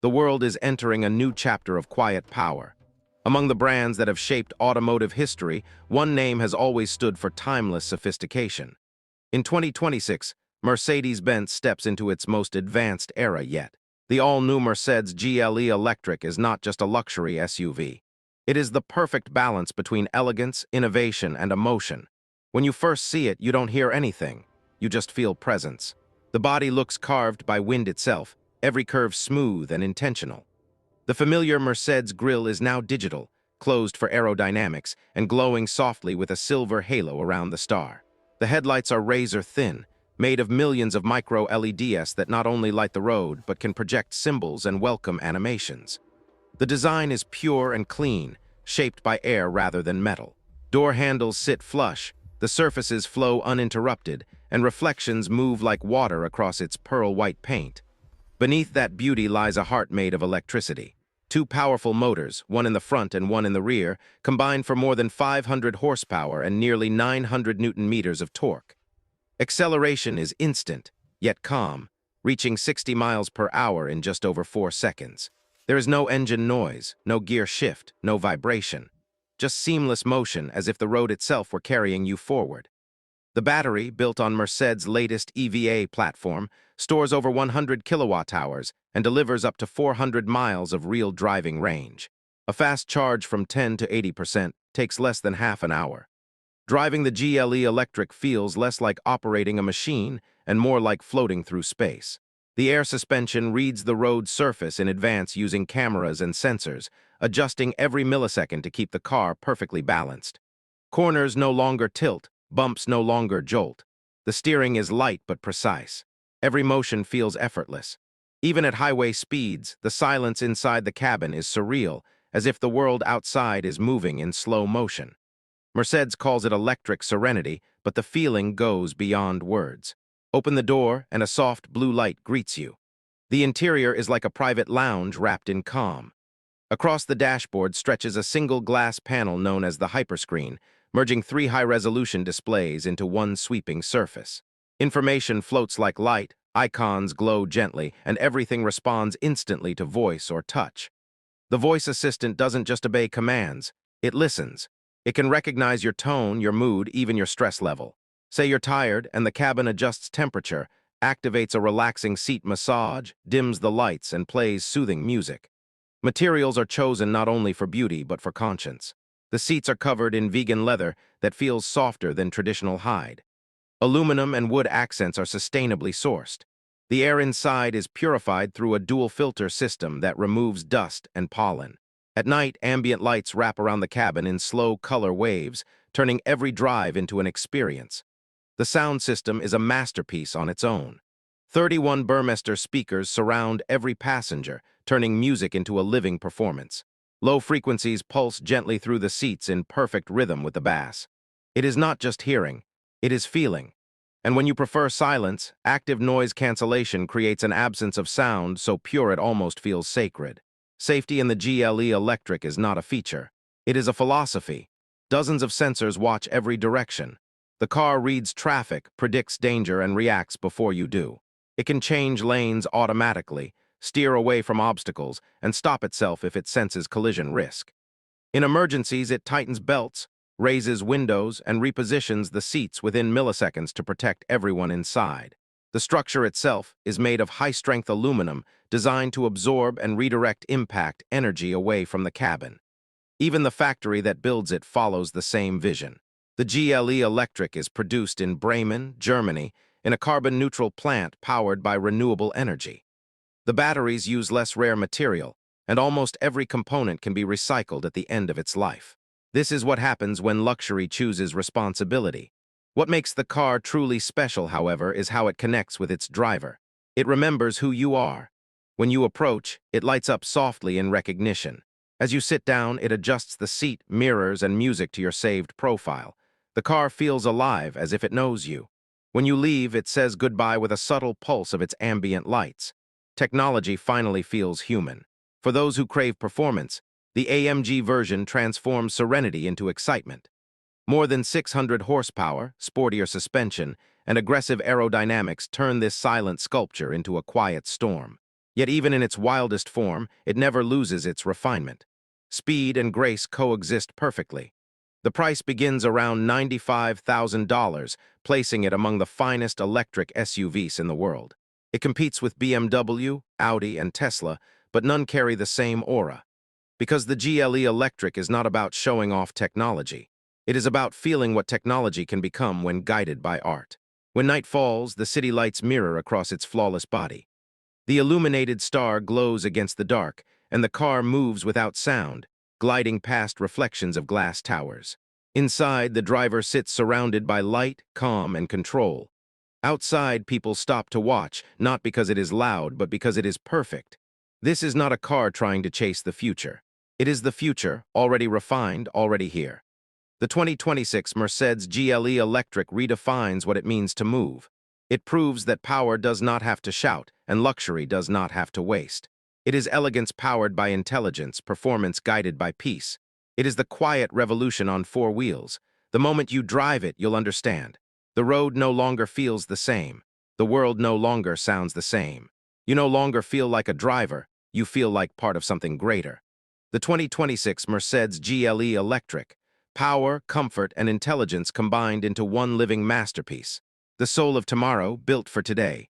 the world is entering a new chapter of quiet power. Among the brands that have shaped automotive history, one name has always stood for timeless sophistication. In 2026, Mercedes-Benz steps into its most advanced era yet. The all-new Mercedes GLE Electric is not just a luxury SUV. It is the perfect balance between elegance, innovation, and emotion. When you first see it, you don't hear anything. You just feel presence. The body looks carved by wind itself, every curve smooth and intentional. The familiar Mercedes grille is now digital, closed for aerodynamics, and glowing softly with a silver halo around the star. The headlights are razor-thin, made of millions of micro-LEDs that not only light the road, but can project symbols and welcome animations. The design is pure and clean, shaped by air rather than metal. Door handles sit flush, the surfaces flow uninterrupted, and reflections move like water across its pearl-white paint. Beneath that beauty lies a heart made of electricity. Two powerful motors, one in the front and one in the rear, combine for more than 500 horsepower and nearly 900 Newton-meters of torque. Acceleration is instant, yet calm, reaching 60 miles per hour in just over 4 seconds. There is no engine noise, no gear shift, no vibration. Just seamless motion as if the road itself were carrying you forward. The battery, built on Mercedes' latest EVA platform, stores over 100 kilowatt-hours and delivers up to 400 miles of real driving range. A fast charge from 10 to 80% takes less than half an hour. Driving the GLE Electric feels less like operating a machine and more like floating through space. The air suspension reads the road surface in advance using cameras and sensors, adjusting every millisecond to keep the car perfectly balanced. Corners no longer tilt, bumps no longer jolt. The steering is light but precise. Every motion feels effortless. Even at highway speeds, the silence inside the cabin is surreal, as if the world outside is moving in slow motion. Mercedes calls it electric serenity, but the feeling goes beyond words. Open the door, and a soft blue light greets you. The interior is like a private lounge wrapped in calm. Across the dashboard stretches a single glass panel known as the hyperscreen, merging 3 high-resolution displays into one sweeping surface. Information floats like light, icons glow gently, and everything responds instantly to voice or touch. The voice assistant doesn't just obey commands, it listens. It can recognize your tone, your mood, even your stress level. Say you're tired, and the cabin adjusts temperature, activates a relaxing seat massage, dims the lights, and plays soothing music. Materials are chosen not only for beauty, but for conscience. The seats are covered in vegan leather that feels softer than traditional hide. Aluminum and wood accents are sustainably sourced. The air inside is purified through a dual-filter system that removes dust and pollen. At night, ambient lights wrap around the cabin in slow color waves, turning every drive into an experience. The sound system is a masterpiece on its own. 31 Burmester speakers surround every passenger, turning music into a living performance. Low frequencies pulse gently through the seats in perfect rhythm with the bass. It is not just hearing, it is feeling. And when you prefer silence, active noise cancellation creates an absence of sound so pure it almost feels sacred. Safety in the GLE Electric is not a feature. It is a philosophy. Dozens of sensors watch every direction. The car reads traffic, predicts danger, and reacts before you do. It can change lanes automatically, steer away from obstacles, and stop itself if it senses collision risk. In emergencies, it tightens belts, raises windows, and repositions the seats within milliseconds to protect everyone inside. The structure itself is made of high-strength aluminum designed to absorb and redirect impact energy away from the cabin. Even the factory that builds it follows the same vision. The GLE Electric is produced in Bremen, Germany, in a carbon-neutral plant powered by renewable energy. The batteries use less rare material, and almost every component can be recycled at the end of its life. This is what happens when luxury chooses responsibility. What makes the car truly special, however, is how it connects with its driver. It remembers who you are. When you approach, it lights up softly in recognition. As you sit down, it adjusts the seat, mirrors, and music to your saved profile. The car feels alive, as if it knows you. When you leave, it says goodbye with a subtle pulse of its ambient lights. Technology finally feels human. For those who crave performance, the AMG version transforms serenity into excitement. More than 600 horsepower, sportier suspension, and aggressive aerodynamics turn this silent sculpture into a quiet storm. Yet even in its wildest form, it never loses its refinement. Speed and grace coexist perfectly. The price begins around $95,000, placing it among the finest electric SUVs in the world. It competes with BMW, Audi, and Tesla, but none carry the same aura. Because the GLE Electric is not about showing off technology. It is about feeling what technology can become when guided by art. When night falls, the city lights mirror across its flawless body. The illuminated star glows against the dark, and the car moves without sound, gliding past reflections of glass towers. Inside, the driver sits surrounded by light, calm, and control. Outside, people stop to watch, not because it is loud, but because it is perfect. This is not a car trying to chase the future. It is the future, already refined, already here. The 2026 Mercedes GLE Electric redefines what it means to move. It proves that power does not have to shout, and luxury does not have to waste. It is elegance powered by intelligence, performance guided by peace. It is the quiet revolution on four wheels. The moment you drive it, you'll understand. The road no longer feels the same. The world no longer sounds the same. You no longer feel like a driver, you feel like part of something greater. The 2026 Mercedes GLE Electric. Power, comfort, and intelligence combined into one living masterpiece. The soul of tomorrow, built for today.